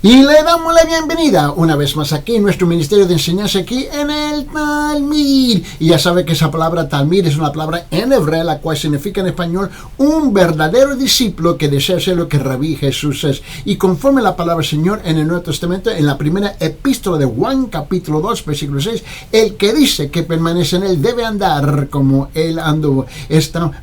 Y le damos la bienvenida una vez más aquí en nuestro ministerio de enseñanza aquí en el Talmid. Y ya sabe que esa palabra Talmid es una palabra en hebreo, la cual significa en español un verdadero discípulo que desea ser lo que Rabí Jesús es. Y conforme la palabra Señor en el Nuevo Testamento, en la primera epístola de Juan, capítulo 2, versículo 6, el que dice que permanece en él debe andar como él anduvo.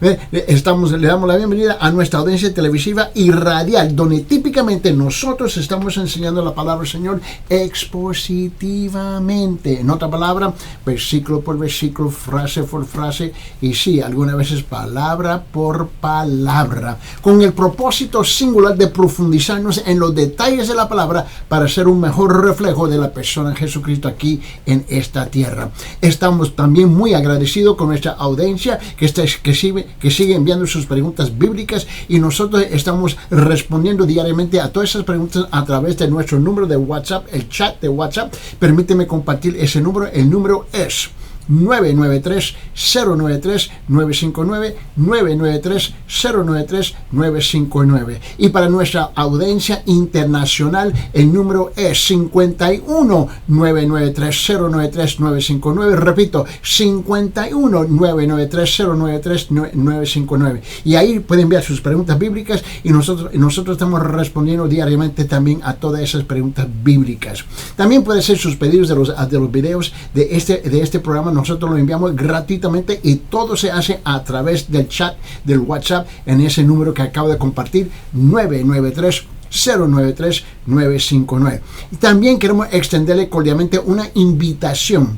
Le damos la bienvenida a nuestra audiencia televisiva y radial, donde típicamente nosotros estamos enseñando la palabra del Señor expositivamente. En otra palabra, versículo por versículo, frase por frase, y sí, algunas veces palabra por palabra, con el propósito singular de profundizarnos en los detalles de la palabra para ser un mejor reflejo de la persona de Jesucristo aquí en esta tierra. Estamos también muy agradecidos con nuestra audiencia que sigue enviando sus preguntas bíblicas, y nosotros estamos respondiendo diariamente a todas esas preguntas a través de nuestro número de WhatsApp, el chat de WhatsApp. Permíteme compartir ese número. El número es 993-093-959, 993-093-959. Y para nuestra audiencia internacional, el número es 51-993-093-959. Repito, 51-993-093-959. Y ahí pueden enviar sus preguntas bíblicas, y nosotros estamos respondiendo diariamente también a todas esas preguntas bíblicas. También pueden ser sus pedidos de los videos de este programa. Nosotros lo enviamos gratuitamente, y todo se hace a través del chat del WhatsApp en ese número que acabo de compartir, 993-093-959. Y también queremos extenderle cordialmente una invitación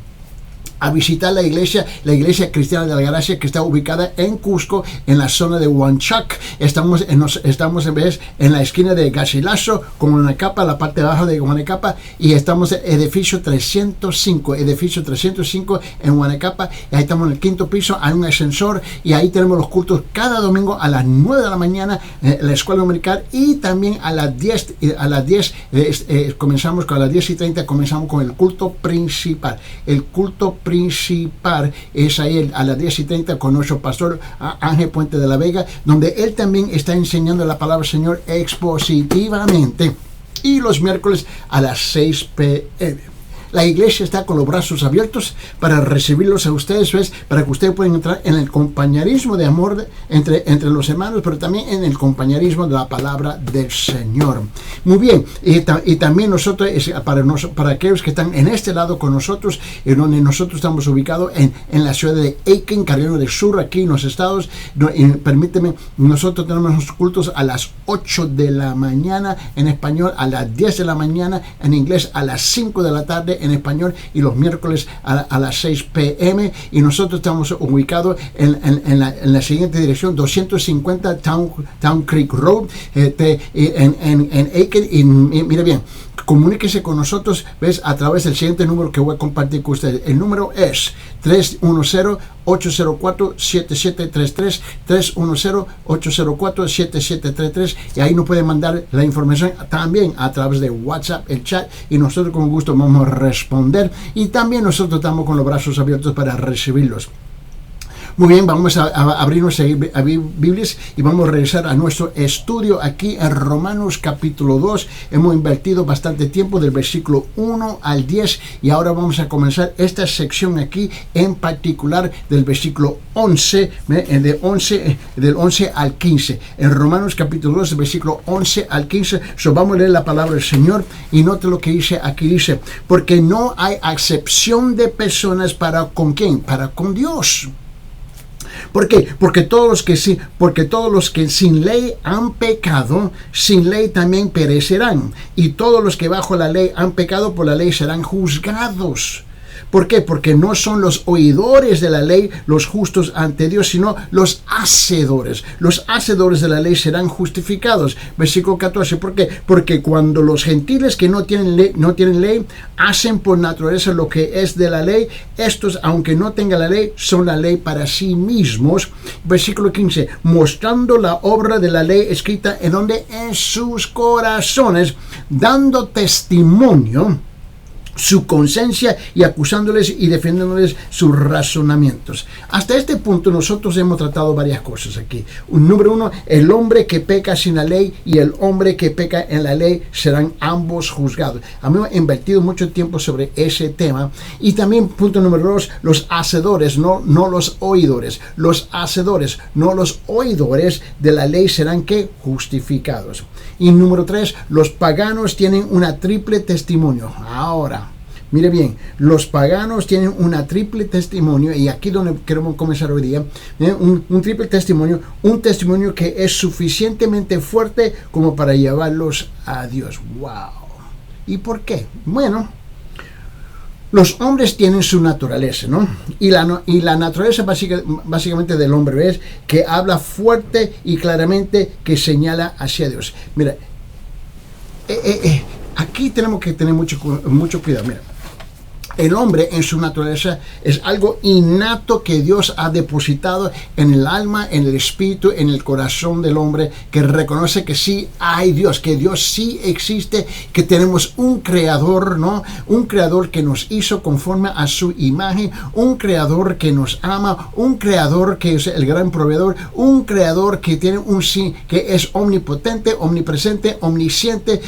a visitar la iglesia cristiana de la Gracia, que está ubicada en Cusco, en la zona de Huanchac. Estamos en la esquina de Garcilaso con Guanacapa, la parte baja de Guanacapa, y estamos en edificio 305 en Guanacapa, y ahí estamos en el quinto piso. Hay un ascensor, y ahí tenemos los cultos cada domingo a las 9 de la mañana, la escuela dominical, y también a las 10 comenzamos con las 10:30, comenzamos con el culto principal. El culto principal es ahí a las 10:30 con nuestro pastor Ángel Puente de la Vega, donde él también está enseñando la palabra del Señor expositivamente, y los miércoles a las 6 p.m. La iglesia está con los brazos abiertos para recibirlos a ustedes, ¿ves? Para que ustedes puedan entrar en el compañerismo de amor entre los hermanos, pero también en el compañerismo de la palabra del Señor. Muy bien, y también nosotros, para aquellos que están en este lado con nosotros, en donde nosotros estamos ubicados en la ciudad de Aiken, Carolina del Sur, aquí en los estados. Permíteme, nosotros tenemos los cultos a las 8 de la mañana en español, a las 10 de la mañana en inglés, a las 5 de la tarde en español, y los miércoles a las 6 p.m. Y nosotros estamos ubicados en la siguiente dirección: 250 Town Creek Road, en Aiken. Y mire bien, comuníquese con nosotros, ¿ves? A través del siguiente número que voy a compartir con ustedes. El número es 310-804-7733, 310-804-7733, y ahí nos pueden mandar la información también a través de WhatsApp, el chat, y nosotros con gusto vamos a responder, y también nosotros estamos con los brazos abiertos para recibirlos. Muy bien, vamos a abrir nuestras Biblias y vamos a regresar a nuestro estudio aquí en Romanos capítulo 2. Hemos invertido bastante tiempo del versículo 1 al 10, y ahora vamos a comenzar esta sección aquí, en particular del versículo 11, del 11 al 15. En Romanos capítulo 2, del versículo 11 al 15, vamos a leer la palabra del Señor, y note lo que dice aquí. Dice: porque no hay acepción de personas para con quién, para con Dios. ¿Por qué? Porque todos los que sin ley han pecado, sin ley también perecerán. Y todos los que bajo la ley han pecado, por la ley serán juzgados. ¿Por qué? Porque no son los oidores de la ley los justos ante Dios, sino los hacedores. Los hacedores de la ley serán justificados. Versículo 14. ¿Por qué? Porque cuando los gentiles que no tienen ley hacen por naturaleza lo que es de la ley, estos, aunque no tengan la ley, son la ley para sí mismos. Versículo 15. Mostrando la obra de la ley escrita en sus corazones, dando testimonio su conciencia y acusándoles y defendiéndoles sus razonamientos. Hasta este punto nosotros hemos tratado varias cosas aquí. Número uno, el hombre que peca sin la ley y el hombre que peca en la ley serán ambos juzgados. A mí he invertido mucho tiempo sobre ese tema. Y también punto número dos, los hacedores, no los oidores. Los hacedores, no los oidores de la ley serán ¿qué? Justificados. Y número tres, los paganos tienen una triple testimonio. Ahora, mire bien, los paganos tienen una triple testimonio, y aquí donde queremos comenzar hoy día, un triple testimonio, un testimonio que es suficientemente fuerte como para llevarlos a Dios. ¡Wow! ¿Y por qué? Bueno, los hombres tienen su naturaleza, ¿no? Y la naturaleza básicamente del hombre es que habla fuerte y claramente, que señala hacia Dios. Mira, aquí tenemos que tener mucho cuidado. Mira, el hombre en su naturaleza es algo innato que Dios ha depositado en el alma, en el espíritu, en el corazón del hombre, que reconoce que sí hay Dios, que Dios sí existe, que tenemos un creador, ¿no? Un creador que nos hizo conforme a su imagen, un creador que nos ama, un creador que es el gran proveedor, un creador que tiene un sí, que es omnipotente, omnipresente, omnisciente.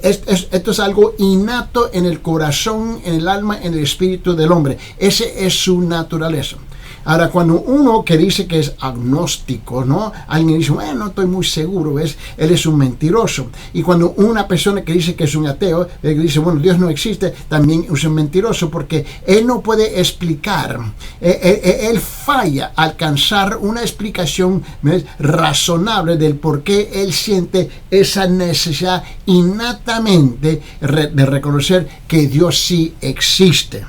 Esto es algo innato en el corazón, en el alma, en el espíritu del hombre. Ese es su naturaleza. Ahora, cuando uno que dice que es agnóstico, ¿no? Alguien dice, bueno, no estoy muy seguro, ¿ves? Él es un mentiroso. Y cuando una persona que dice que es un ateo, dice, bueno, Dios no existe, también es un mentiroso, porque él no puede explicar. Él falla al alcanzar una explicación, ¿ves?, razonable del por qué él siente esa necesidad innatamente de reconocer que Dios sí existe.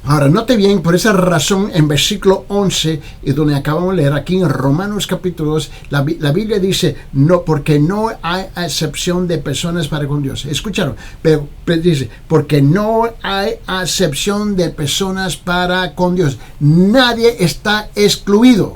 Ahora, note bien, por esa razón, en versículo 11, donde acabamos de leer aquí en Romanos capítulo 2, la Biblia dice, no, porque no hay acepción de personas para con Dios. ¿Escucharon? Pero dice, porque no hay acepción de personas para con Dios. Nadie está excluido.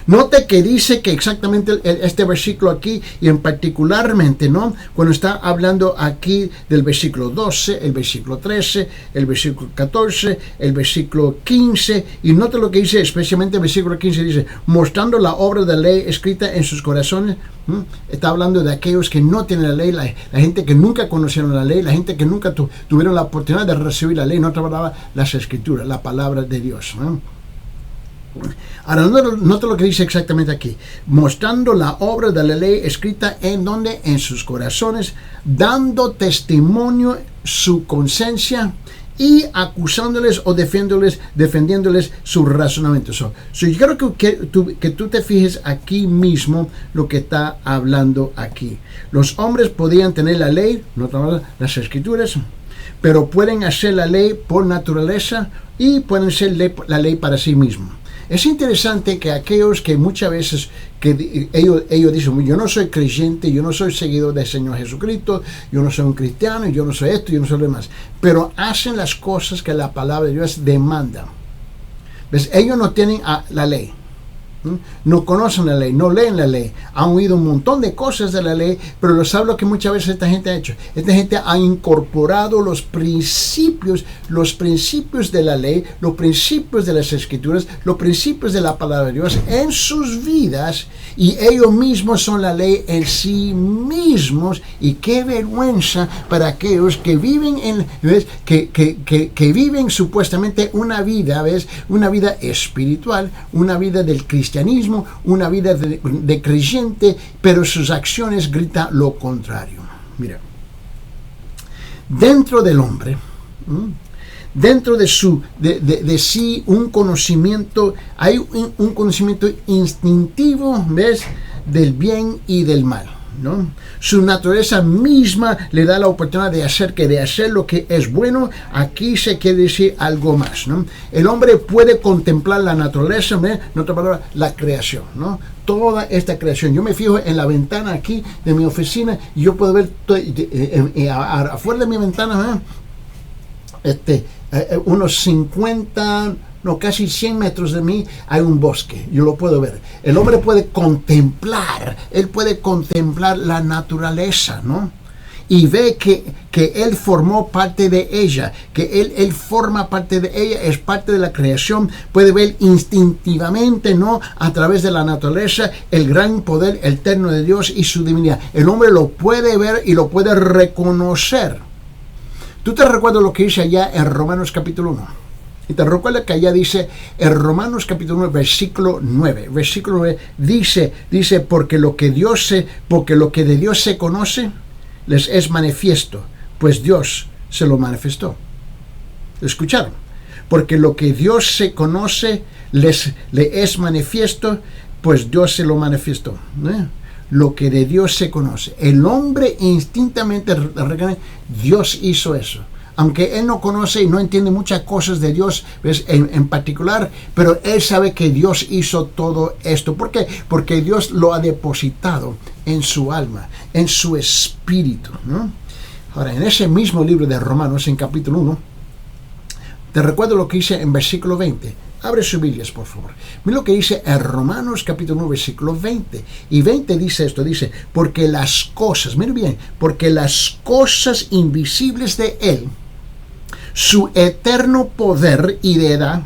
Note que dice que exactamente este versículo aquí, y en particularmente, ¿no?, cuando está hablando aquí del versículo 12, el versículo 13, el versículo 14, el versículo 15, y note lo que dice, especialmente el versículo 15, dice, mostrando la obra de la ley escrita en sus corazones. Está hablando de aquellos que no tienen la ley, la gente que nunca conocieron la ley, la gente que nunca tuvieron la oportunidad de recibir la ley, no trabajaba las escrituras, la palabra de Dios, ¿no? Ahora, nota lo que dice exactamente aquí, mostrando la obra de la ley escrita en donde, en sus corazones, dando testimonio su conciencia y acusándoles o defendiéndoles sus razonamientos. Yo creo que tú te fijes aquí mismo lo que está hablando aquí. Los hombres podían tener la ley, no las escrituras, pero pueden hacer la ley por naturaleza y pueden ser la ley para sí mismos. Es interesante que aquellos que muchas veces que ellos dicen, yo no soy creyente, yo no soy seguidor del Señor Jesucristo, yo no soy un cristiano, yo no soy esto, yo no soy lo demás, pero hacen las cosas que la palabra de Dios demanda. ¿Ves? Ellos no tienen la ley. No conocen la ley, no leen la ley, han oído un montón de cosas de la ley, pero lo sabe lo que muchas veces esta gente ha hecho. Esta gente ha incorporado los principios de la ley, los principios de las escrituras, los principios de la palabra de Dios en sus vidas, y ellos mismos son la ley en sí mismos. Y qué vergüenza para aquellos que viven ¿ves?, que viven supuestamente una vida, ¿ves?, una vida espiritual, una vida del cristianismo, una vida de creyente, pero sus acciones gritan lo contrario. Mira, dentro del hombre, dentro de sí, un conocimiento, hay un conocimiento instintivo, ¿ves?, del bien y del mal, ¿no? Su naturaleza misma le da la oportunidad de hacer lo que es bueno. Aquí se quiere decir algo más, ¿no? El hombre puede contemplar la naturaleza, ¿no? En otra palabra, la creación, ¿no? Toda esta creación. Yo me fijo en la ventana aquí de mi oficina y yo puedo ver afuera de mi ventana, unos 50, no, casi 100 metros de mí hay un bosque, yo lo puedo ver. El hombre puede contemplar, él puede contemplar la naturaleza, ¿no? y ve que Él formó parte de ella, que Él forma parte de ella, es parte de la creación, puede ver instintivamente, ¿no?, a través de la naturaleza, el gran poder eterno de Dios y su divinidad. El hombre lo puede ver y lo puede reconocer. ¿Tú te recuerdas lo que dice allá en Romanos capítulo 1? Y te recuerda que allá dice, en Romanos capítulo 9, versículo 9, dice, porque lo que de Dios se conoce, les es manifiesto, pues Dios se lo manifestó. ¿Escucharon? Porque lo que Dios se conoce, le es manifiesto, pues Dios se lo manifestó. Lo que de Dios se conoce. El hombre instintamente, Dios hizo eso. Aunque él no conoce y no entiende muchas cosas de Dios, ¿ves?, en particular, pero él sabe que Dios hizo todo esto. ¿Por qué? Porque Dios lo ha depositado en su alma, en su espíritu, ¿no? Ahora, en ese mismo libro de Romanos, en capítulo 1, te recuerdo lo que dice en versículo 20. Abre sus Biblias, por favor. Mira lo que dice en Romanos capítulo 1, versículo 20. Y 20 dice esto, dice, porque las cosas, mire bien, porque las cosas invisibles de Él, su eterno poder y deidad,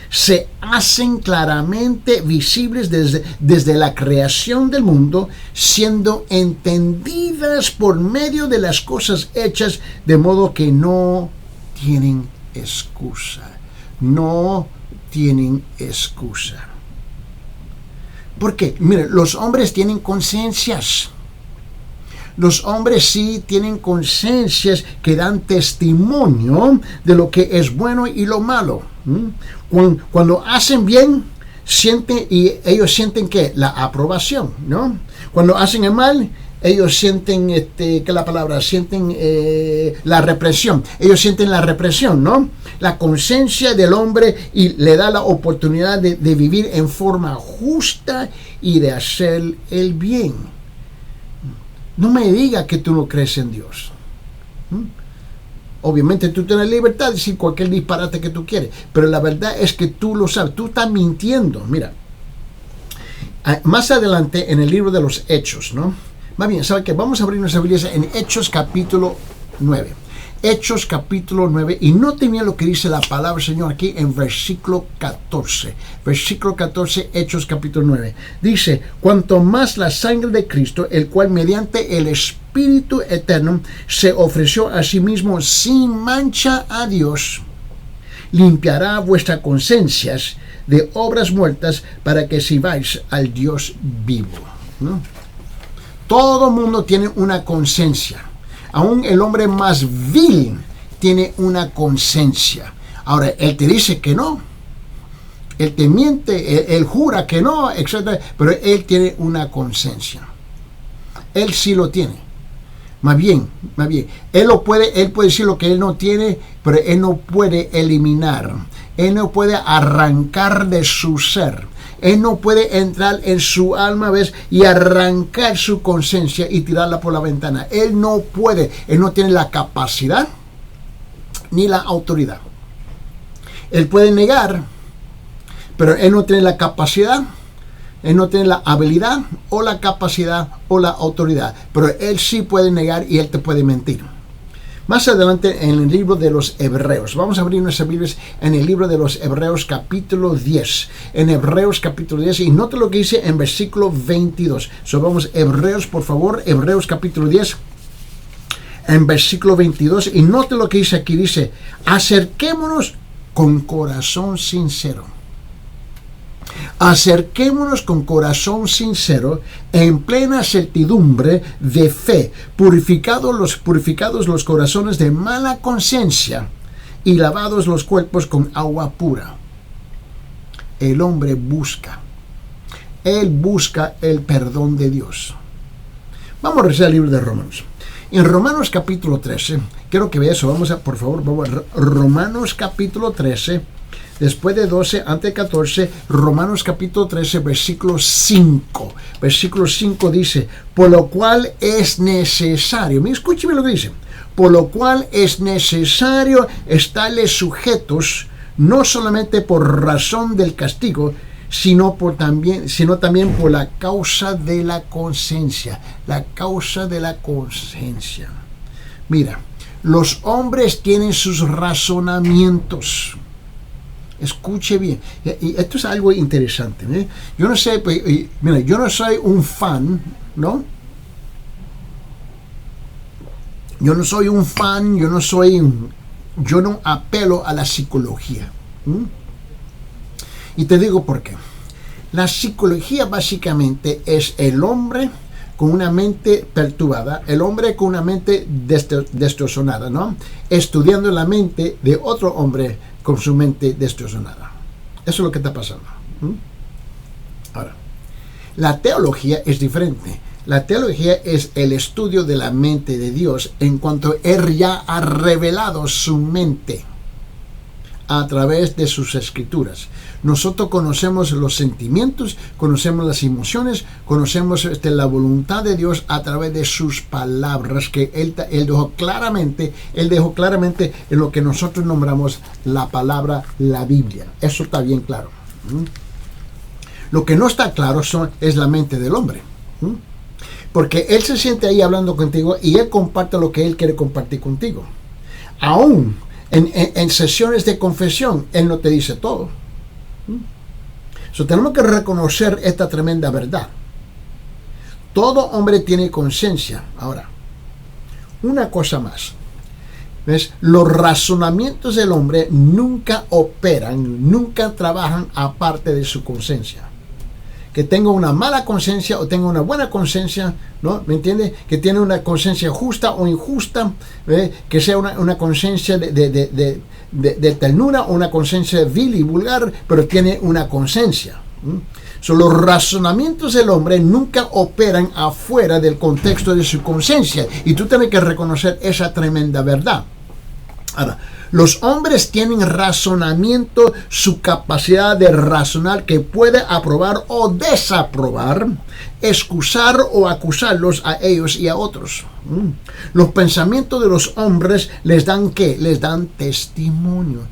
se hacen claramente visibles desde la creación del mundo, siendo entendidas por medio de las cosas hechas, de modo que no tienen excusa. No tienen excusa. ¿Por qué? Miren, los hombres tienen conciencias. Los hombres sí tienen conciencias que dan testimonio de lo que es bueno y lo malo. Cuando hacen bien, ellos sienten que la aprobación, ¿no? Cuando hacen el mal, ellos sienten sienten la represión. Ellos sienten la represión, ¿no? La conciencia del hombre y le da la oportunidad de vivir en forma justa y de hacer el bien. No me diga que tú no crees en Dios. Obviamente tú tienes libertad de decir cualquier disparate que tú quieres, pero la verdad es que tú lo sabes, tú estás mintiendo. Mira, más adelante en el libro de los Hechos, ¿no? Más bien, ¿sabe qué? Vamos a abrir nuestra Biblia en Hechos capítulo 9. Hechos capítulo 9, y noten bien lo que dice la palabra del Señor aquí en versículo 14. Versículo 14, Hechos capítulo 9. Dice, cuanto más la sangre de Cristo, el cual mediante el Espíritu eterno se ofreció a sí mismo sin mancha a Dios, limpiará vuestras conciencias de obras muertas para que sirváis al Dios vivo, ¿no? Todo mundo tiene una conciencia. Aún el hombre más vil tiene una conciencia. Ahora, él te dice que no. Él te miente, él jura que no, etc. Pero él tiene una conciencia. Él sí lo tiene. Más bien. Él puede decir lo que él no tiene, pero él no puede eliminar. Él no puede arrancar de su ser. Él no puede entrar en su alma, ¿ves?, y arrancar su conciencia y tirarla por la ventana. Él no puede. Él no tiene la capacidad ni la autoridad. Él puede negar, pero él no tiene la capacidad, él no tiene la habilidad o la capacidad o la autoridad. Pero él sí puede negar y él te puede mentir. Más adelante en el libro de los Hebreos, vamos a abrir nuestras Biblias en el libro de los Hebreos capítulo 10. En Hebreos capítulo 10, y note lo que dice en versículo 22. Vamos, Hebreos, por favor, Hebreos capítulo 10, en versículo 22, y note lo que dice aquí, dice, acerquémonos con corazón sincero. Acerquémonos con corazón sincero, en plena certidumbre de fe, purificados los corazones de mala conciencia y lavados los cuerpos con agua pura. El hombre busca el perdón de Dios. Vamos a rezar el libro de Romanos. En Romanos capítulo 13, quiero que vea eso, vamos a Romanos capítulo 13, después de 12, antes de 14, Romanos capítulo 13, versículo 5. Versículo 5 dice, por lo cual es necesario, escúcheme lo que dice, por lo cual es necesario estarles sujetos, no solamente por razón del castigo, sino también por la causa de la conciencia. La causa de la conciencia. Mira, los hombres tienen sus razonamientos. Escuche bien. Y esto es algo interesante, ¿eh? Yo no sé, mira, yo no soy un fan, ¿no? Yo no soy un fan, yo no apelo a la psicología. Y te digo por qué. La psicología básicamente es el hombre con una mente perturbada, el hombre con una mente destrozada, ¿no? Estudiando la mente de otro hombre con su mente destrozada. Eso es lo que está pasando. Ahora, la teología es diferente. La teología es el estudio de la mente de Dios en cuanto Él ya ha revelado su mente a través de sus escrituras. Nosotros conocemos los sentimientos, conocemos las emociones, conocemos la voluntad de Dios a través de sus palabras que Él dejó claramente en lo que nosotros nombramos la palabra, la Biblia. Eso está bien claro. Lo que no está claro es la mente del hombre. Porque Él se siente ahí hablando contigo y Él comparte lo que Él quiere compartir contigo. Aún en sesiones de confesión, Él no te dice todo. Tenemos que reconocer esta tremenda verdad. Todo hombre tiene conciencia. Ahora, una cosa más. ¿Ves? Los razonamientos del hombre nunca operan, nunca trabajan aparte de su conciencia. Que tenga una mala conciencia o tenga una buena conciencia, ¿no? ¿Me entiende? Que tiene una conciencia justa o injusta, que sea una conciencia de ternura o una conciencia vil y vulgar, pero tiene una conciencia. Los razonamientos del hombre nunca operan afuera del contexto de su conciencia y tú tienes que reconocer esa tremenda verdad. Ahora, los hombres tienen razonamiento, su capacidad de razonar que puede aprobar o desaprobar, excusar o acusarlos a ellos y a otros. Los pensamientos de los hombres les dan ¿qué? Les dan testimonio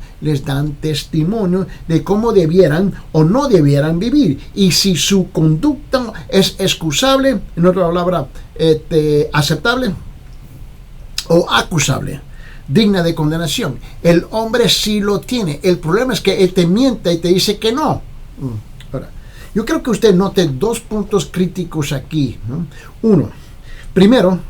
de cómo debieran o no debieran vivir y si su conducta es excusable, en otra palabra, aceptable o acusable, digna de condenación. El hombre sí lo tiene. El problema es que él te miente y te dice que no. Ahora, yo creo que usted note dos puntos críticos aquí, ¿no? Uno, primero,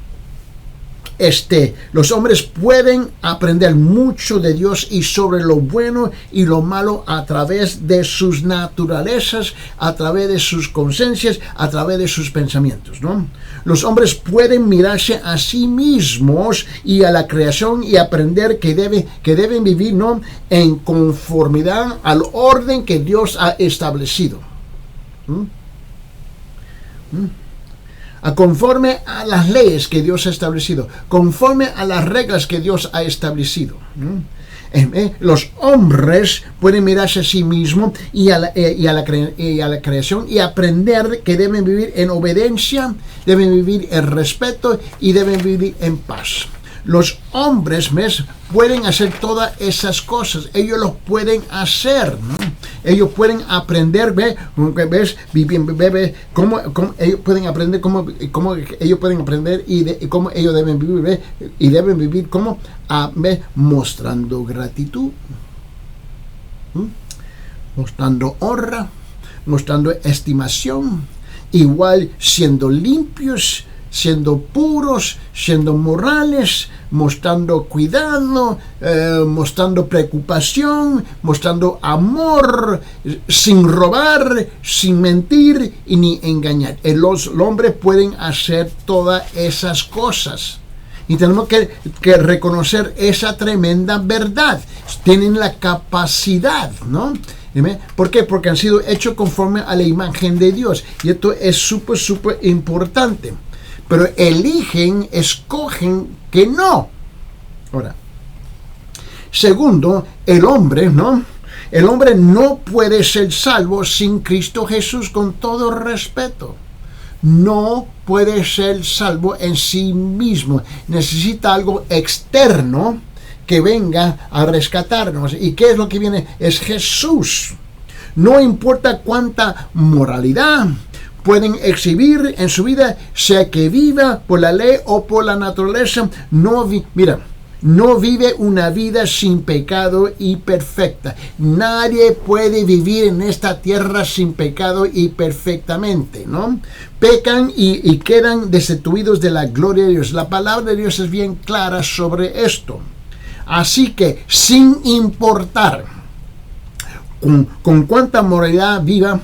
los hombres pueden aprender mucho de Dios y sobre lo bueno y lo malo a través de sus naturalezas, a través de sus conciencias, a través de sus pensamientos, ¿no? Los hombres pueden mirarse a sí mismos y a la creación y aprender que deben vivir, ¿no?, en conformidad al orden que Dios ha establecido. Conforme a las leyes que Dios ha establecido, conforme a las reglas que Dios ha establecido. Los hombres pueden mirarse a sí mismos y a la creación y aprender que deben vivir en obediencia, deben vivir en respeto y deben vivir en paz. Los hombres pueden hacer todas esas cosas. Ellos lo pueden hacer, ¿no? Ellos pueden aprender, ¿ves? Cómo ellos pueden aprender, cómo ellos pueden aprender y cómo ellos deben vivir, ¿ves? Y deben vivir como mostrando gratitud, mostrando honra, mostrando estimación, igual siendo limpios, siendo puros, siendo morales, mostrando cuidado, mostrando preocupación, mostrando amor, sin robar, sin mentir y ni engañar. Los hombres pueden hacer todas esas cosas. Y tenemos que reconocer esa tremenda verdad. Tienen la capacidad, ¿no? ¿Por qué? Porque han sido hechos conforme a la imagen de Dios. Y esto es súper importante. Pero escogen que no. Ahora, segundo, el hombre no puede ser salvo sin Cristo Jesús, con todo respeto. No puede ser salvo en sí mismo. Necesita algo externo que venga a rescatarnos. ¿Y qué es lo que viene? Es Jesús. No importa cuánta moralidad, pueden exhibir en su vida, sea que viva por la ley o por la naturaleza, no vive una vida sin pecado y perfecta. Nadie puede vivir en esta tierra sin pecado y perfectamente, ¿no? Pecan y quedan destituidos de la gloria de Dios. La palabra de Dios es bien clara sobre esto. Así que, sin importar con cuánta moralidad viva,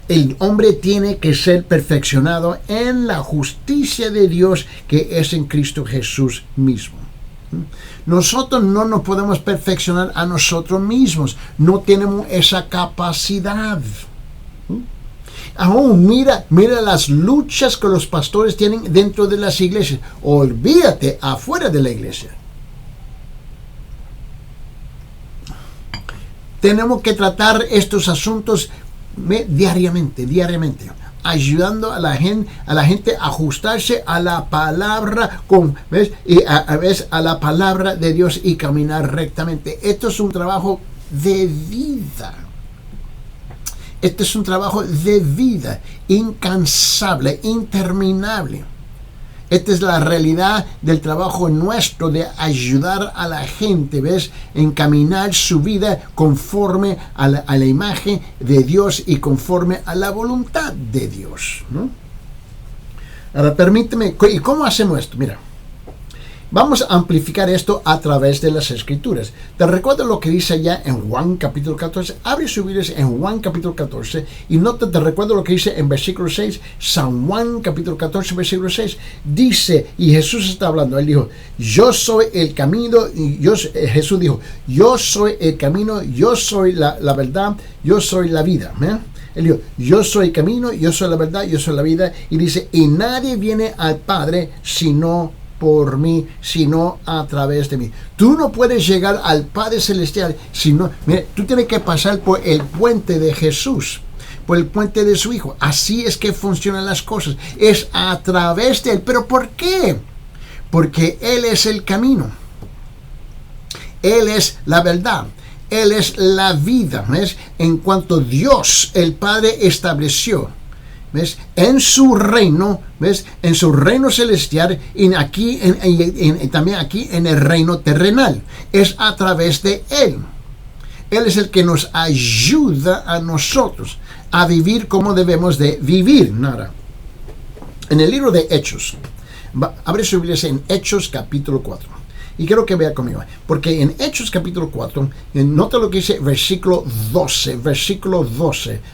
el hombre tiene que ser perfeccionado en la justicia de Dios que es en Cristo Jesús mismo. Nosotros no nos podemos perfeccionar a nosotros mismos. No tenemos esa capacidad. Aún mira las luchas que los pastores tienen dentro de las iglesias. Olvídate afuera de la iglesia. Tenemos que tratar estos asuntos diariamente, ayudando a la gente a ajustarse a la palabra y a la palabra de Dios y caminar rectamente. Esto es un trabajo de vida. Este es un trabajo de vida, incansable, interminable. Esta es la realidad del trabajo nuestro de ayudar a la gente, encaminar su vida conforme a la imagen de Dios y conforme a la voluntad de Dios, ¿no? Ahora permíteme, ¿y cómo hacemos esto? Mira, vamos a amplificar esto a través de las Escrituras. ¿Te recuerdas lo que dice allá en Juan capítulo 14? Abre su Biblia en Juan capítulo 14 y te recuerdo lo que dice en versículo 6. San Juan capítulo 14, versículo 6. Dice, y Jesús está hablando, él dijo, yo soy el camino, Jesús dijo, yo soy el camino, yo soy la verdad, yo soy la vida. Él dijo, yo soy el camino, yo soy la verdad, yo soy la vida. Y dice, y nadie viene al Padre sino por mí, sino a través de mí. Tú no puedes llegar al Padre Celestial sino, mira, tú tienes que pasar por el puente de Jesús, por el puente de su Hijo. Así es que funcionan las cosas. Es a través de Él. ¿Pero por qué? Porque Él es el camino. Él es la verdad. Él es la vida. ¿Ves? En cuanto Dios, el Padre, estableció, ¿ves? En su reino, ¿ves? En su reino celestial y aquí también aquí en el reino terrenal. Es a través de Él. Él es el que nos ayuda a nosotros a vivir como debemos de vivir. Nada. En el libro de Hechos, abre su Biblia en Hechos capítulo 4. Y quiero que vea conmigo, porque en Hechos capítulo 4, nota lo que dice versículo 12,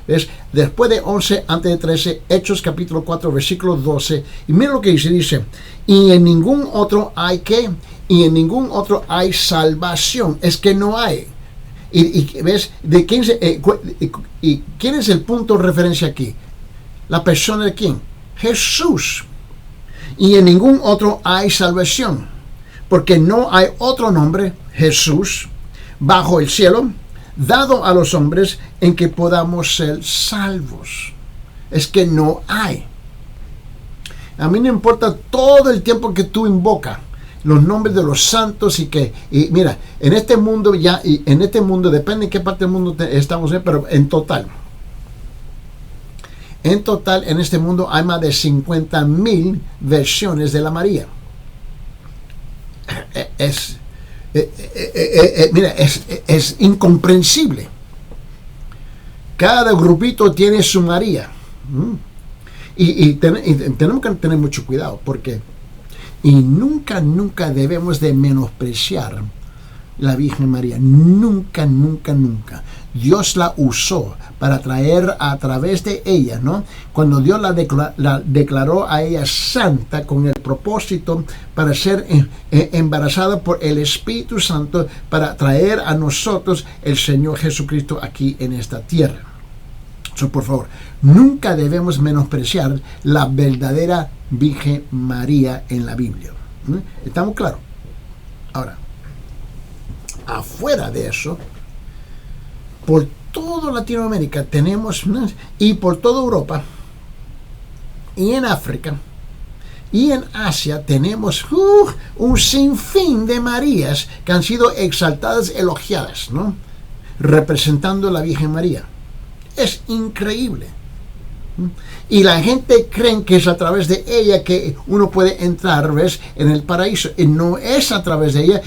¿ves? Después de 11, antes de 13, Hechos capítulo 4, versículo 12, y mira lo que dice, y en ningún otro hay salvación, es que no hay. Y ¿ves? ¿Y quién es el punto de referencia aquí? ¿La persona de quién? Jesús. Y en ningún otro hay salvación. Porque no hay otro nombre, Jesús, bajo el cielo, dado a los hombres en que podamos ser salvos. Es que no hay. A mí no importa todo el tiempo que tú invocas los nombres de los santos y mira, en este mundo depende en qué parte del mundo estamos, pero en total, en este mundo hay más de 50,000 versiones de la María. Es incomprensible. Cada grupito tiene su María. Y tenemos que tener mucho cuidado porque nunca debemos de menospreciar la Virgen María. Nunca. Dios la usó para traer a través de ella, ¿no? Cuando Dios la declaró a ella santa con el propósito para ser embarazada por el Espíritu Santo para traer a nosotros el Señor Jesucristo aquí en esta tierra. Por favor, nunca debemos menospreciar la verdadera Virgen María en la Biblia. ¿Estamos claros? Ahora, afuera de eso, por toda Latinoamérica tenemos, y por toda Europa, y en África, y en Asia tenemos un sinfín de Marías que han sido exaltadas, elogiadas, ¿no? Representando a la Virgen María. Es increíble. Y la gente cree que es a través de ella que uno puede entrar, ¿ves?, en el paraíso. Y no es a través de ella,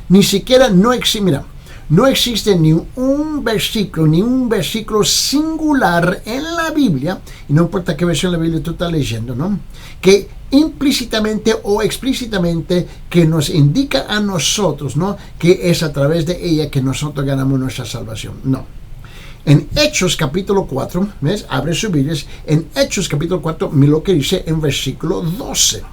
ni siquiera no existe, mira, no existe ni un versículo singular en la Biblia, y no importa qué versión de la Biblia tú estás leyendo, ¿no?, que implícitamente o explícitamente que nos indica a nosotros, ¿no?, que es a través de ella que nosotros ganamos nuestra salvación. No. En Hechos capítulo 4, ¿ves?, abre sus Biblias, en Hechos capítulo 4, mira lo que dice en versículo 12.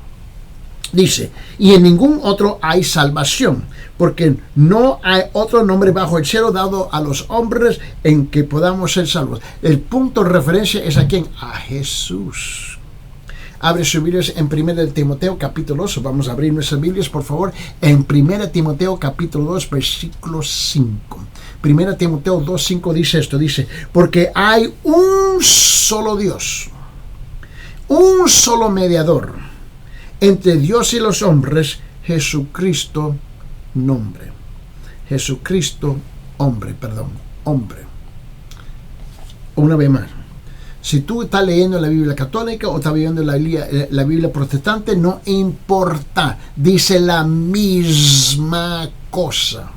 Dice, y en ningún otro hay salvación, porque no hay otro nombre bajo el cielo dado a los hombres en que podamos ser salvos. El punto de referencia es a quién, a Jesús. Abre sus Biblias en 1 Timoteo capítulo 2, vamos a abrir nuestras Biblias por favor, en 1 Timoteo capítulo 2 versículo 5. 1 Timoteo 2:5 dice esto, dice, porque hay un solo Dios, un solo mediador entre Dios y los hombres, Jesucristo hombre. Una vez más, si tú estás leyendo la Biblia católica o estás leyendo la Biblia protestante, no importa, dice la misma cosa.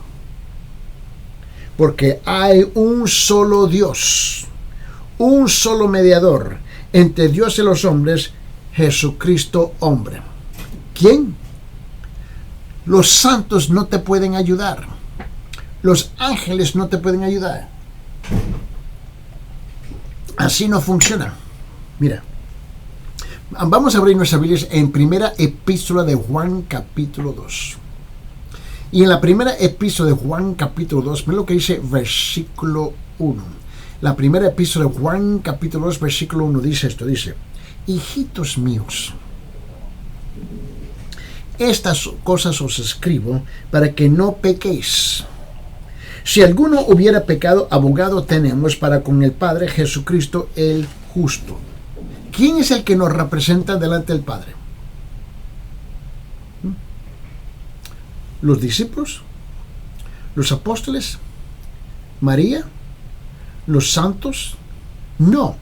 Porque hay un solo Dios, un solo mediador entre Dios y los hombres, Jesucristo hombre. ¿Quién? Los santos no te pueden ayudar. Los ángeles no te pueden ayudar. Así no funciona. Mira, vamos a abrir nuestras Biblias en primera epístola de Juan capítulo 2. Y en la primera epístola de Juan capítulo 2, mira lo que dice versículo 1. La primera epístola de Juan capítulo 2, versículo 1 dice esto, dice, hijitos míos, estas cosas os escribo para que no pequéis. Si alguno hubiera pecado, abogado tenemos para con el Padre, Jesucristo el justo. ¿Quién es el que nos representa delante del Padre? ¿Los discípulos? ¿Los apóstoles? ¿María? ¿Los santos? No.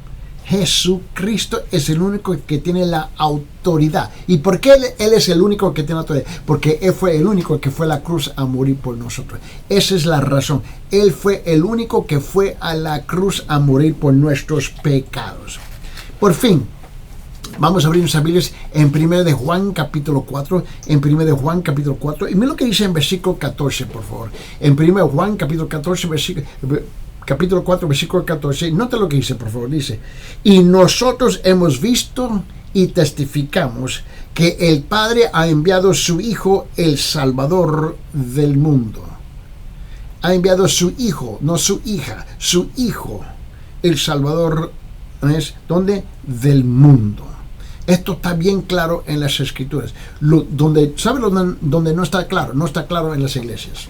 Jesucristo es el único que tiene la autoridad. ¿Y por qué Él es el único que tiene la autoridad? Porque Él fue el único que fue a la cruz a morir por nosotros. Esa es la razón. Él fue el único que fue a la cruz a morir por nuestros pecados. Por fin, vamos a abrir nuestras Biblias en 1 de Juan capítulo 4, en 1 de Juan capítulo 4, y mira lo que dice en versículo 14, por favor. En 1 de Juan capítulo 14, capítulo 4, versículo 14, nota lo que dice, por favor, dice, y nosotros hemos visto y testificamos que el Padre ha enviado su Hijo, el Salvador del mundo. Ha enviado su Hijo, no su hija, su Hijo, el Salvador, ¿es? ¿Dónde? Del mundo. Esto está bien claro en las Escrituras. ¿Sabe dónde no está claro? No está claro en las iglesias.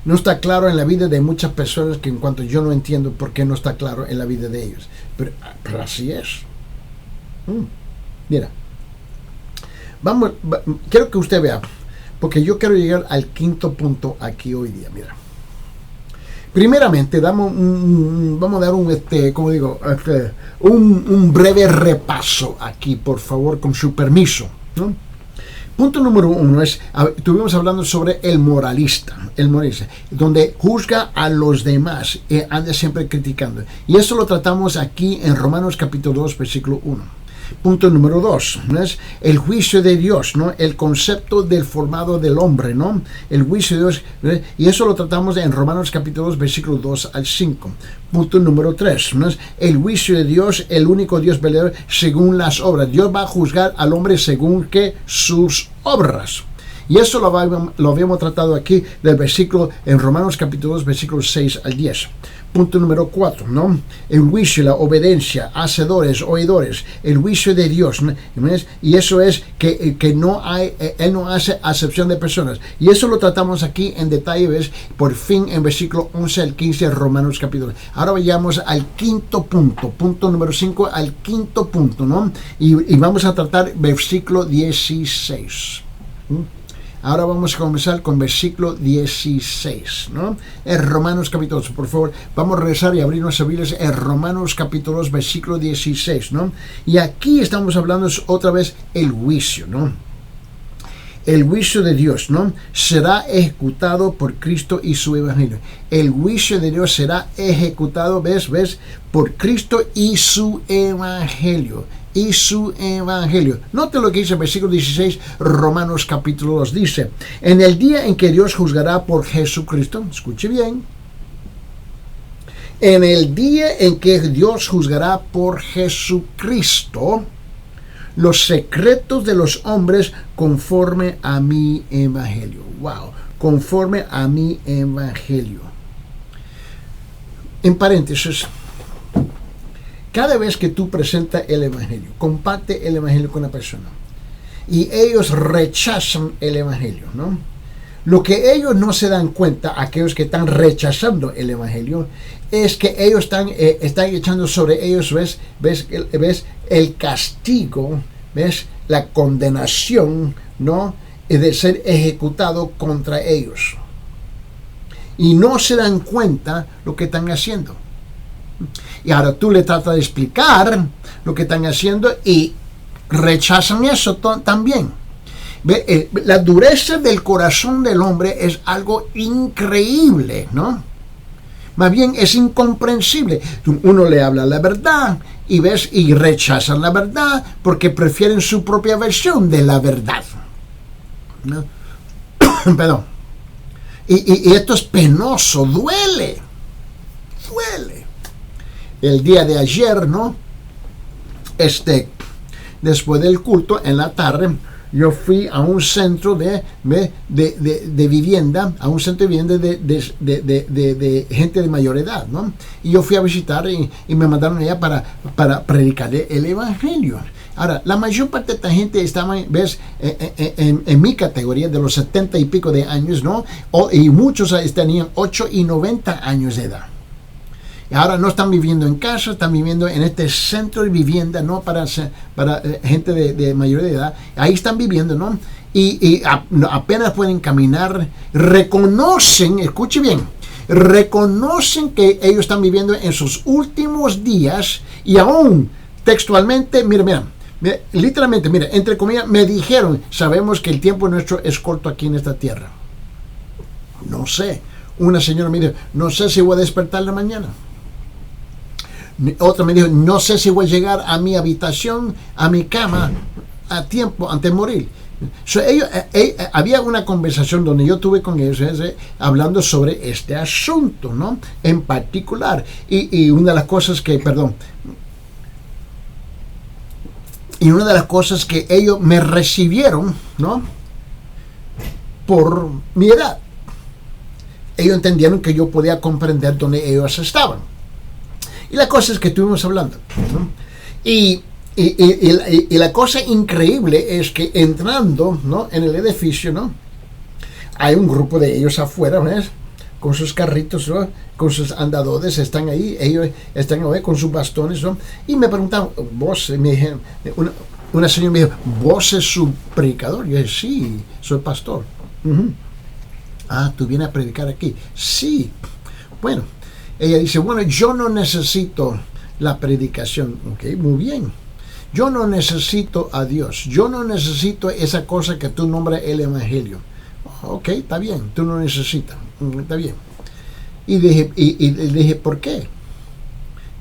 No está claro en la vida de muchas personas, que en cuanto yo no entiendo por qué no está claro en la vida de ellos. Pero así es. Mira. Quiero que usted vea, porque yo quiero llegar al quinto punto aquí hoy día. Mira. Primeramente, vamos a dar un breve repaso aquí, por favor, con su permiso, ¿no? Punto número 1 es, estuvimos hablando sobre el moralista, donde juzga a los demás, anda siempre criticando. Y eso lo tratamos aquí en Romanos capítulo 2, versículo 1. Punto número 2, ¿no? Es el juicio de Dios, ¿no? El concepto del formado del hombre, ¿no? El juicio de Dios, ¿no? Y eso lo tratamos en Romanos capítulo 2, versículo 2 al 5. Punto número 3, ¿no? Es el juicio de Dios, el único Dios verdadero, según las obras. Dios va a juzgar al hombre según que sus obras. Y eso lo habíamos tratado aquí del versículo en Romanos capítulo 2, versículos 6 al 10. Punto número 4, ¿no? El juicio, la obediencia, hacedores, oidores, el juicio de Dios, ¿no? Y eso es que no hay, Él no hace acepción de personas. Y eso lo tratamos aquí en detalle, ¿ves? Por fin en versículo 11 al 15 de Romanos capítulo. Ahora vayamos al quinto punto, punto número 5, al quinto punto, ¿no? Y vamos a tratar versículo 16. Ahora vamos a comenzar con versículo 16, ¿no? En Romanos capítulo 2, por favor, vamos a regresar y abrir nuestras Biblias en Romanos capítulo 2, versículo 16, ¿no? Y aquí estamos hablando otra vez el juicio, ¿no? El juicio de Dios, ¿no? Será ejecutado por Cristo y su evangelio. El juicio de Dios será ejecutado, ¿ves? Por Cristo y su evangelio. Y su evangelio. Note lo que dice el versículo 16, Romanos capítulo 2. Dice, en el día en que Dios juzgará por Jesucristo, escuche bien, en el día en que Dios juzgará por Jesucristo los secretos de los hombres conforme a mi evangelio. Wow, conforme a mi evangelio. En paréntesis, cada vez que tú presentas el evangelio, comparte el evangelio con una persona y ellos rechazan el evangelio, ¿no? Lo que ellos no se dan cuenta, aquellos que están rechazando el evangelio, es que ellos están echando sobre ellos, ves el castigo, ves la condenación, ¿no? De ser ejecutado contra ellos. Y no se dan cuenta lo que están haciendo. Y ahora tú le tratas de explicar lo que están haciendo y rechazan eso también. La dureza del corazón del hombre es algo increíble, ¿no? Más bien es incomprensible. Uno le habla la verdad y rechazan la verdad porque prefieren su propia versión de la verdad, ¿no? Perdón. Y esto es penoso, duele. El día de ayer, ¿no? Después del culto, en la tarde, yo fui a un centro de vivienda, a un centro de vivienda de gente de mayor edad, ¿no? Y yo fui a visitar y me mandaron allá para predicar el evangelio. Ahora, la mayor parte de esta gente estaba, en mi categoría de los 70 y pico de años, ¿no? Y muchos tenían 8 y 90 años de edad. Y ahora no están viviendo en casa, están viviendo en este centro de vivienda, ¿no? Para gente de mayor edad. Ahí están viviendo, ¿no? Y apenas pueden caminar. Reconocen, escuche bien, reconocen que ellos están viviendo en sus últimos días y aún textualmente, mira, literalmente, entre comillas, me dijeron, sabemos que el tiempo nuestro es corto aquí en esta tierra. No sé. Una señora me dijo, no sé si voy a despertar en la mañana. Otra me dijo, no sé si voy a llegar a mi habitación, a mi cama, a tiempo antes de morir. Había una conversación donde yo tuve con ellos hablando sobre este asunto, ¿no? En particular. Y una de las cosas que, y una de las cosas que ellos me recibieron, ¿no? Por mi edad. Ellos entendieron que yo podía comprender dónde ellos estaban. Y la cosa es que estuvimos hablando, ¿no? Y la cosa increíble es que entrando, ¿no? En el edificio, ¿no? Hay un grupo de ellos afuera, ¿ves? Con sus carritos, ¿no? Con sus andadores, están ahí, ellos están ahí con sus bastones, ¿no? Y me preguntaban, vos, me dijeron, una señora me dijo, ¿vos es su predicador? Yo dije, sí, soy pastor. Ah, ¿tú vienes a predicar aquí? Sí. Bueno, ella dice, bueno, yo no necesito la predicación. Ok, muy bien. Yo no necesito a Dios. Yo no necesito esa cosa que tú nombras el evangelio. Ok, está bien, tú no necesitas. Está bien. Y dije, ¿por qué?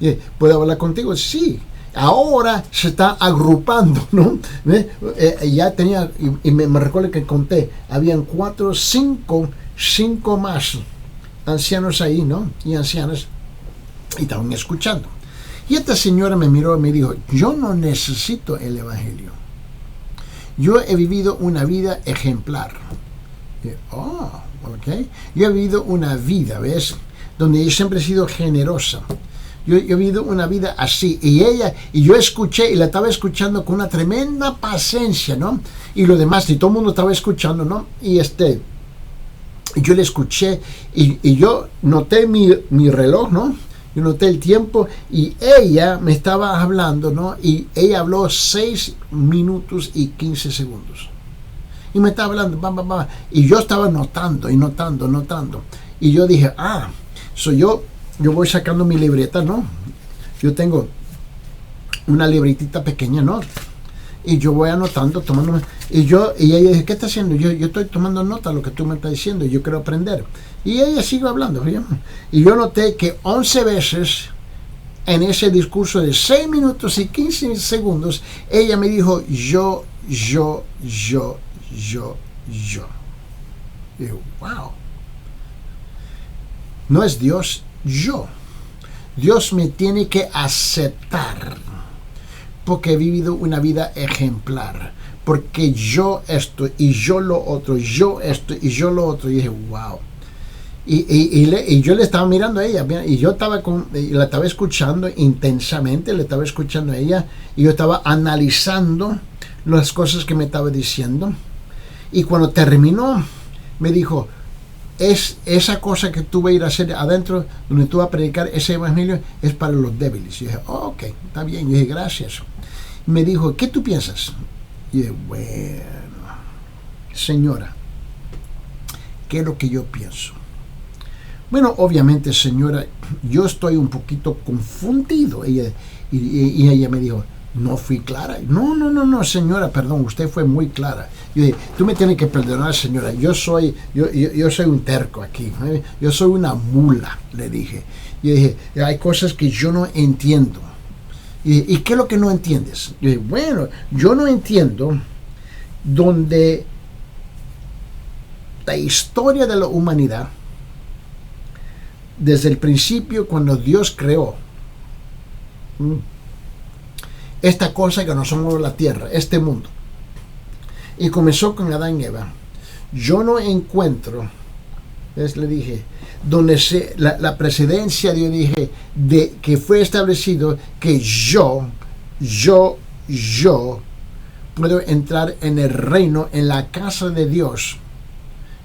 Dije, ¿puedo hablar contigo? Sí. Ahora se está agrupando, ¿no? Ya tenía, y me recuerdo que conté, habían 5 más ancianos ahí, ¿no? Y ancianas, y estaban escuchando. Y esta señora me miró y me dijo, yo no necesito el evangelio. Yo he vivido una vida ejemplar. Y, ok. Yo he vivido una vida, ¿ves? Donde yo siempre he sido generosa. Yo he vivido una vida así, y yo escuché, y la estaba escuchando con una tremenda paciencia, ¿no? Y lo demás, y todo el mundo estaba escuchando, ¿no? Y yo le escuché, y yo noté mi reloj, ¿no? Yo noté el tiempo, y ella me estaba hablando, ¿no? Y ella habló 6 minutos y 15 segundos. Y me estaba hablando, y yo estaba notando. Y yo dije, yo voy sacando mi libreta, ¿no? Yo tengo una libretita pequeña, ¿no? Y yo voy anotando, tomándome. Y ella dice, ¿qué está haciendo? Yo estoy tomando nota de lo que tú me estás diciendo. Yo quiero aprender. Y ella sigue hablando. Y yo noté que 11 veces en ese discurso de 6 minutos y 15 segundos, ella me dijo, yo. Y yo, wow. No es Dios, yo. Dios me tiene que aceptar porque he vivido una vida ejemplar, porque yo esto y yo lo otro, yo esto y yo lo otro. Y dije, wow. Y yo le estaba mirando a ella, y yo la estaba escuchando intensamente, le estaba escuchando a ella, y yo estaba analizando las cosas que me estaba diciendo. Y cuando terminó, me dijo, esa cosa que tú vas a ir a hacer adentro, donde tú vas a predicar ese evangelio, es para los débiles. Y dije, ok, está bien. Yo dije, gracias. Y me dijo, ¿qué tú piensas? Y dije, bueno, señora, ¿qué es lo que yo pienso? Bueno, obviamente, señora, yo estoy un poquito confundido. Y ella me dijo, no fui clara. No, señora, perdón, usted fue muy clara. Yo dije, tú me tienes que perdonar, señora. Yo soy un terco aquí. Yo soy una mula, le dije. Yo dije, hay cosas que yo no entiendo. ¿Y qué es lo que no entiendes? Yo dije, bueno, yo no entiendo donde la historia de la humanidad, desde el principio, cuando Dios creó esta cosa que nos somos la tierra, este mundo, y comenzó con Adán y Eva, yo no encuentro, le dije, donde la presidencia, yo dije, de que fue establecido que yo puedo entrar en el reino, en la casa de Dios,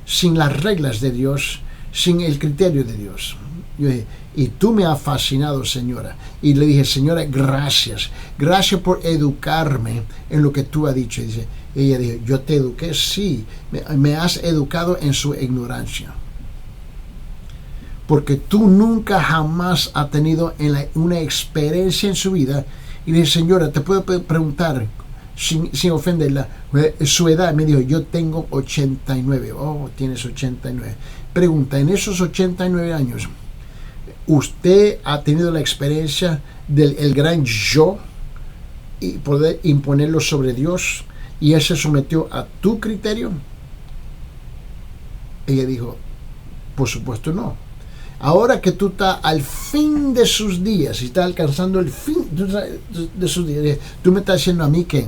sin las reglas de Dios, sin el criterio de Dios. Yo dije, y tú me has fascinado, señora. Y le dije, señora, gracias por educarme en lo que tú has dicho. Y ella dijo, yo te eduqué, sí, me has educado en su ignorancia. Porque tú nunca jamás has tenido una experiencia en su vida. Y le dije, señora, te puedo preguntar, sin ofenderla, su edad. Me dijo, yo tengo 89. Oh, tienes 89. Pregunta, en esos 89 años, ¿usted ha tenido la experiencia del gran yo y poder imponerlo sobre Dios y Él se sometió a tu criterio? Ella dijo, por supuesto no. Ahora que tú estás al fin de sus días y estás alcanzando el fin de sus días, tú me estás diciendo a mí que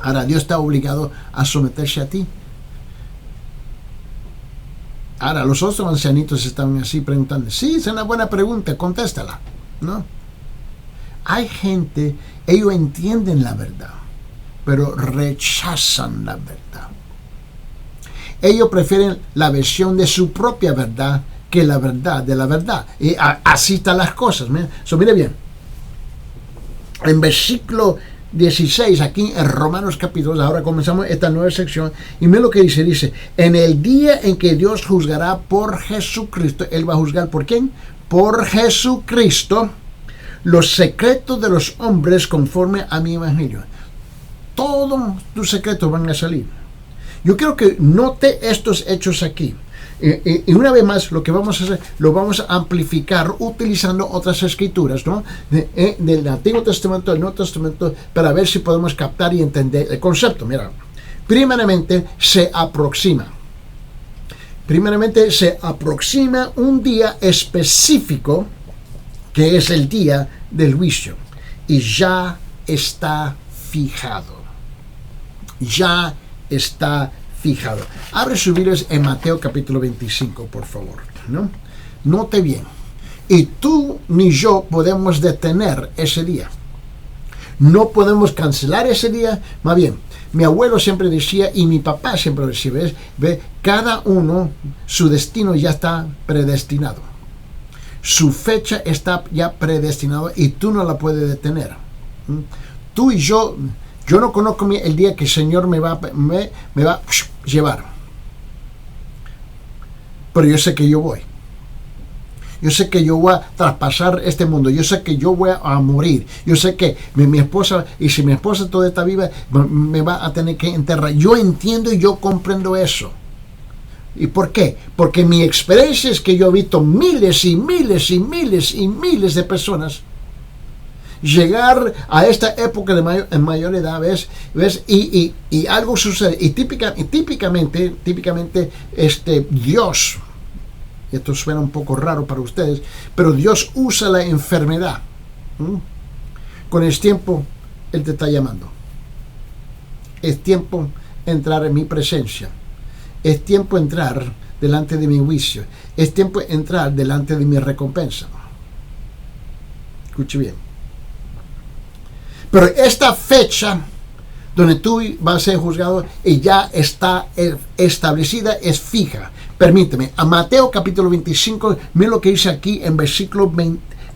ahora Dios está obligado a someterse a ti. Ahora, los otros ancianitos estaban así preguntando, sí, es una buena pregunta, contéstala, ¿no? Hay gente, ellos entienden la verdad, pero rechazan la verdad. Ellos prefieren la versión de su propia verdad que la verdad de la verdad. Y así están las cosas. Mire bien, en versículo 16, aquí en Romanos capítulo, ahora comenzamos esta nueva sección, y mira lo que dice, en el día en que Dios juzgará por Jesucristo, Él va a juzgar ¿por quién? Por Jesucristo, los secretos de los hombres conforme a mi evangelio. Todos tus secretos van a salir. Yo quiero que note estos hechos aquí. Y una vez más, lo que vamos a hacer, lo vamos a amplificar utilizando otras escrituras, ¿no? Del Antiguo Testamento, del Nuevo Testamento, para ver si podemos captar y entender el concepto. Mira, primeramente se aproxima un día específico, que es el día del juicio, y ya está fijado. Ya está fijado. Abre sus Biblias en Mateo capítulo 25, por favor, ¿no? Note bien. Y tú ni yo podemos detener ese día. No podemos cancelar ese día. Más bien, mi abuelo siempre decía, y mi papá siempre decía, ¿ves? Cada uno, su destino ya está predestinado. Su fecha está ya predestinada y tú no la puedes detener. Tú y yo Yo no conozco el día que el Señor me va a llevar. Pero yo sé que yo voy. Yo sé que yo voy a traspasar este mundo. Yo sé que yo voy a morir. Yo sé que mi esposa, y si mi esposa todavía está viva, me va a tener que enterrar. Yo entiendo y yo comprendo eso. ¿Y por qué? Porque mi experiencia es que yo he visto miles y miles y miles y miles de personas llegar a esta época de mayor edad, ¿ves? Y algo sucede. Y típicamente, Dios, esto suena un poco raro para ustedes, pero Dios usa la enfermedad. Con el tiempo, Él te está llamando. Es tiempo de entrar en mi presencia. Es tiempo de entrar delante de mi juicio. Es tiempo de entrar delante de mi recompensa. Escuche bien. Pero esta fecha donde tú vas a ser juzgado y ya está establecida, es fija. Permíteme, a Mateo capítulo 25, mira lo que dice aquí en versículos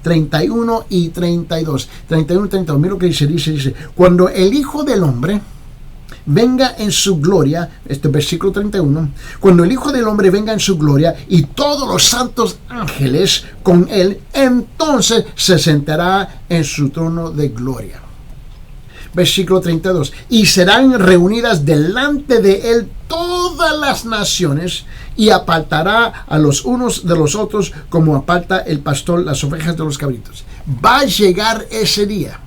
31 y 32. 31 y 32, mira lo que dice, cuando el Hijo del Hombre venga en su gloria, este versículo 31, cuando el Hijo del Hombre venga en su gloria y todos los santos ángeles con él, entonces se sentará en su trono de gloria. Versículo 32, y serán reunidas delante de él todas las naciones y apartará a los unos de los otros como aparta el pastor las ovejas de los cabritos. Va a llegar ese día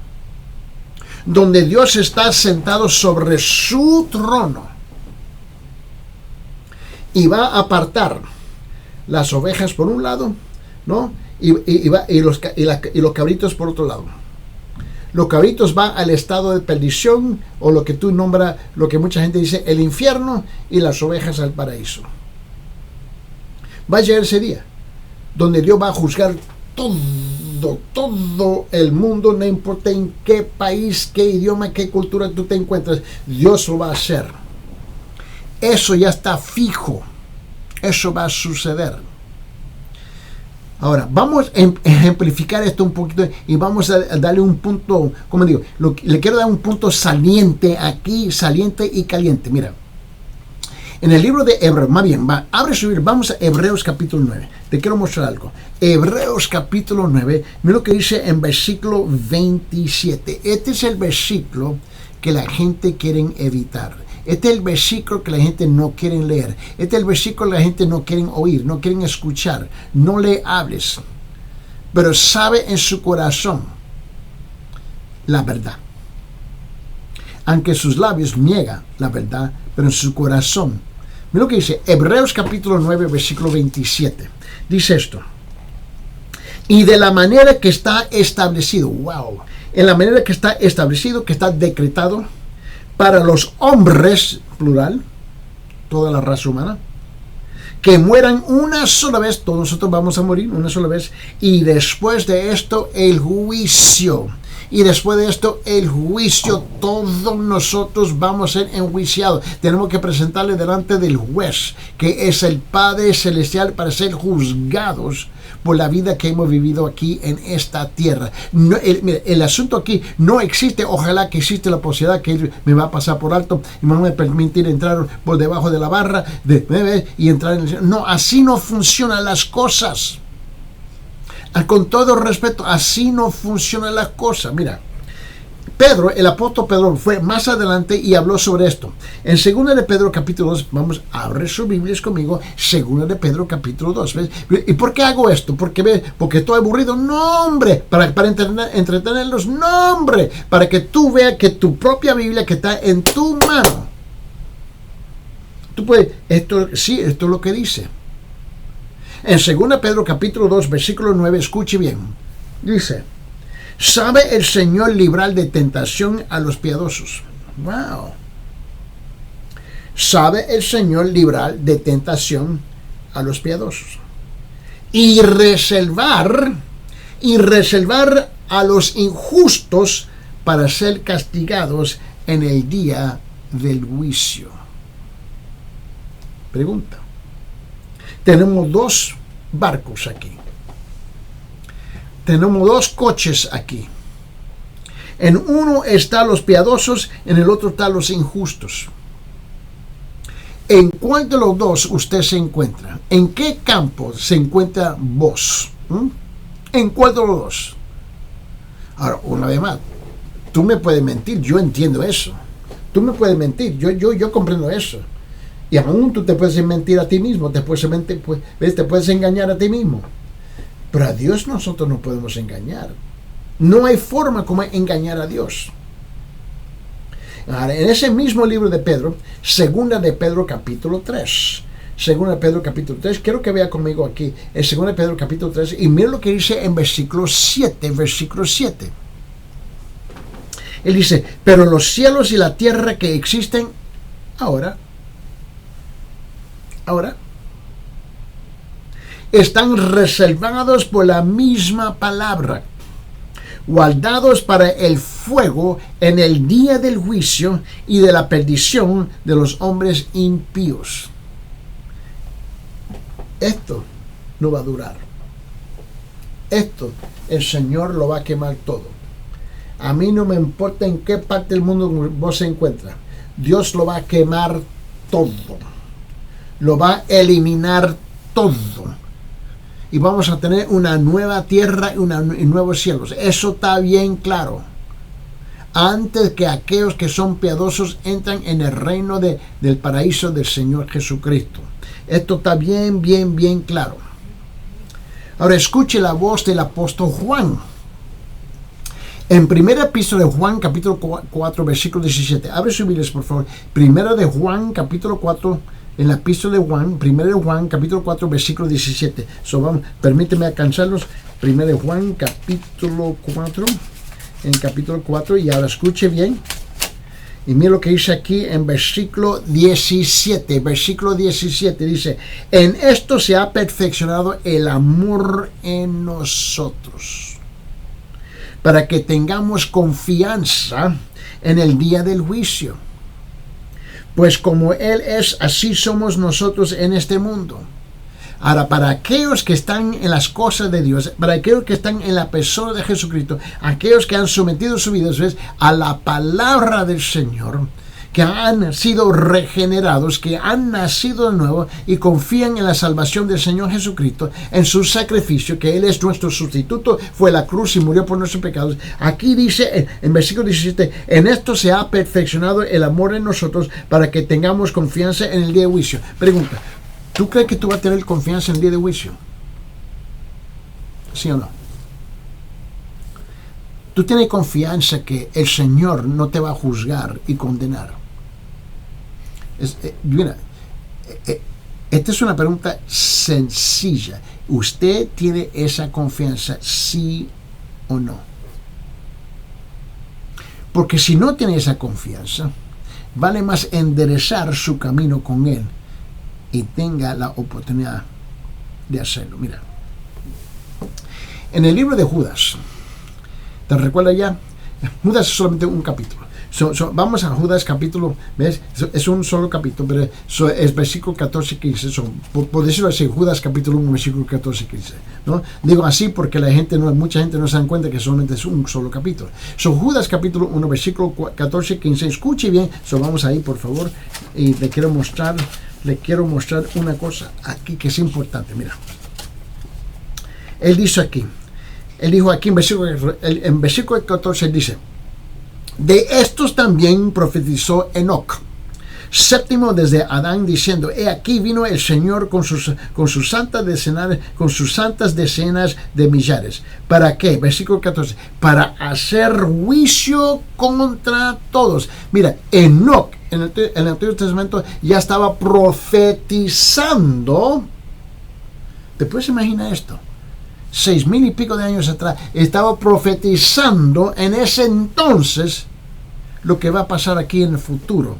donde Dios está sentado sobre su trono y va a apartar las ovejas por un lado, ¿no? Y los cabritos por otro lado. Los cabritos van al estado de perdición, o lo que tú nombras, lo que mucha gente dice, el infierno, y las ovejas al paraíso. Va a llegar ese día donde Dios va a juzgar todo el mundo, no importa en qué país, qué idioma, qué cultura tú te encuentras, Dios lo va a hacer. Eso ya está fijo. Eso va a suceder. Ahora, vamos a ejemplificar esto un poquito y vamos a darle un punto, como digo, le quiero dar un punto saliente aquí, saliente y caliente. Mira, en el libro de Hebreos, más bien, vamos a Hebreos capítulo 9. Te quiero mostrar algo. Hebreos capítulo 9, mira lo que dice en versículo 27. Este es el versículo que la gente quiere evitar. Este es el versículo que la gente no quiere leer. Este es el versículo que la gente no quiere oír, no quieren escuchar. No le hables. Pero sabe en su corazón la verdad. Aunque sus labios niegan la verdad, pero en su corazón. Mira lo que dice Hebreos capítulo 9, versículo 27. Dice esto. Y de la manera que está establecido, en la manera que está establecido, que está decretado, para los hombres, plural, toda la raza humana, que mueran una sola vez, todos nosotros vamos a morir una sola vez, y después de esto el juicio. Y después de esto, el juicio, todos nosotros vamos a ser enjuiciados. Tenemos que presentarle delante del juez, que es el Padre Celestial, para ser juzgados por la vida que hemos vivido aquí en esta tierra. No, el asunto aquí no existe, ojalá que existe la posibilidad que Él me va a pasar por alto y me va a permitir entrar por debajo de la barra y entrar en el cielo. No, así no funcionan las cosas. Con todo respeto, así no funcionan las cosas. Mira, Pedro, el apóstol Pedro, fue más adelante y habló sobre esto. En 2 de Pedro capítulo 2, vamos a abrir sus Biblias conmigo, 2 de Pedro capítulo 2. ¿Ves? ¿Y por qué hago esto? Porque estoy aburrido. No, hombre, para entretenerlos. No, hombre, para que tú veas que tu propia Biblia que está en tu mano. Tú puedes, esto es lo que dice. En 2 Pedro capítulo 2, versículo 9, escuche bien. Dice, ¿sabe el Señor librar de tentación a los piadosos? Wow. ¿Sabe el Señor librar de tentación a los piadosos? Y reservar a los injustos para ser castigados en el día del juicio. Pregunta. Tenemos 2 barcos aquí. Tenemos 2 coches aquí. En uno están los piadosos, en el otro están los injustos. ¿En cuál de los dos usted se encuentra? ¿En qué campo se encuentra vos? ¿En cuál de los dos? Ahora, una vez más, tú me puedes mentir, yo entiendo eso. Tú me puedes mentir, yo comprendo eso. Y aún tú te puedes mentir a ti mismo, te puedes engañar a ti mismo. Pero a Dios nosotros no podemos engañar. No hay forma como engañar a Dios. Ahora, en ese mismo libro de Pedro, segunda de Pedro capítulo 3. Segunda de Pedro capítulo 3, quiero que vea conmigo aquí, en segunda de Pedro capítulo 3, y mira lo que dice en versículo 7, Él dice, pero los cielos y la tierra que existen ahora, están reservados por la misma palabra, guardados para el fuego en el día del juicio y de la perdición de los hombres impíos. Esto no va a durar. Esto el Señor lo va a quemar todo. A mí no me importa en qué parte del mundo vos se encuentra. Dios lo va a quemar todo. Lo va a eliminar todo. Y vamos a tener una nueva tierra y nuevos cielos. Eso está bien claro. Antes que aquellos que son piadosos entran en el reino del paraíso del Señor Jesucristo. Esto está bien claro. Ahora escuche la voz del apóstol Juan. En primera epístola de Juan, capítulo 4, versículo 17. Abre su Biblia, por favor. Primera de Juan, capítulo 4, en la epístola de Juan, primera de Juan, capítulo 4, versículo 17. Permíteme alcanzarlos. Primera de Juan, capítulo 4, en capítulo 4, y ahora escuche bien. Y mira lo que dice aquí en versículo 17. Versículo 17 dice, en esto se ha perfeccionado el amor en nosotros, para que tengamos confianza en el día del juicio. Pues como Él es, así somos nosotros en este mundo. Ahora, para aquellos que están en las cosas de Dios, para aquellos que están en la persona de Jesucristo, aquellos que han sometido su vida a la palabra del Señor, que han sido regenerados, que han nacido de nuevo y confían en la salvación del Señor Jesucristo, en su sacrificio, que Él es nuestro sustituto, fue a la cruz y murió por nuestros pecados. Aquí dice en versículo 17, en esto se ha perfeccionado el amor en nosotros para que tengamos confianza en el día de juicio. Pregunta, ¿tú crees que tú vas a tener confianza en el día de juicio? ¿Sí o no? ¿Tú tienes confianza que el Señor no te va a juzgar y condenar? Mira, esta es una pregunta sencilla. ¿Usted tiene esa confianza, sí o no? Porque si no tiene esa confianza, vale más enderezar su camino con Él y tenga la oportunidad de hacerlo. Mira, en el libro de Judas, ¿te recuerdas ya? Judas es solamente un capítulo. Vamos a Judas capítulo, ¿ves? Es un solo capítulo, pero es versículo 14 y 15. Por decirlo así, Judas capítulo 1, versículo 14 y 15. ¿No? Digo así porque mucha gente no se da cuenta que solamente es un solo capítulo. Judas capítulo 1, versículo 14 y 15. Escuche bien, vamos ahí, por favor, y le quiero mostrar una cosa aquí que es importante. Mira, él dijo aquí en versículo 14, él dice, de estos también profetizó Enoc, séptimo desde Adán, diciendo, he aquí vino el Señor con sus santas decenas de millares. ¿Para qué? Versículo 14, para hacer juicio contra todos. Mira, Enoc en el Antiguo Testamento ya estaba profetizando. ¿Te puedes imaginar esto? 6,000 y pico de años atrás, estaba profetizando en ese entonces lo que va a pasar aquí en el futuro.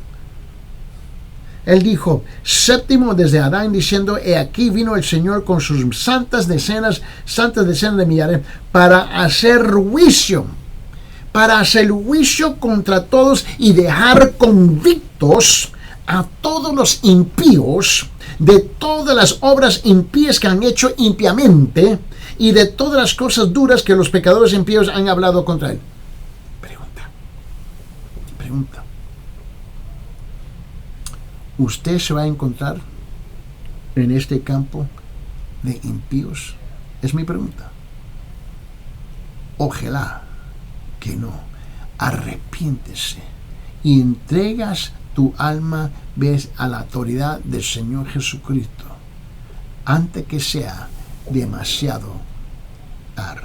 Él dijo, séptimo desde Adán, diciendo, he aquí vino el Señor con sus santas decenas de millares, para hacer juicio contra todos y dejar convictos a todos los impíos de todas las obras impías que han hecho impiamente y de todas las cosas duras que los pecadores impíos han hablado contra él. Pregunta, pregunta. ¿Usted se va a encontrar en este campo de impíos? Es mi pregunta. Ojalá que no. Arrepiéntese y entregas tu alma, ves, a la autoridad del Señor Jesucristo antes que sea demasiado tarde.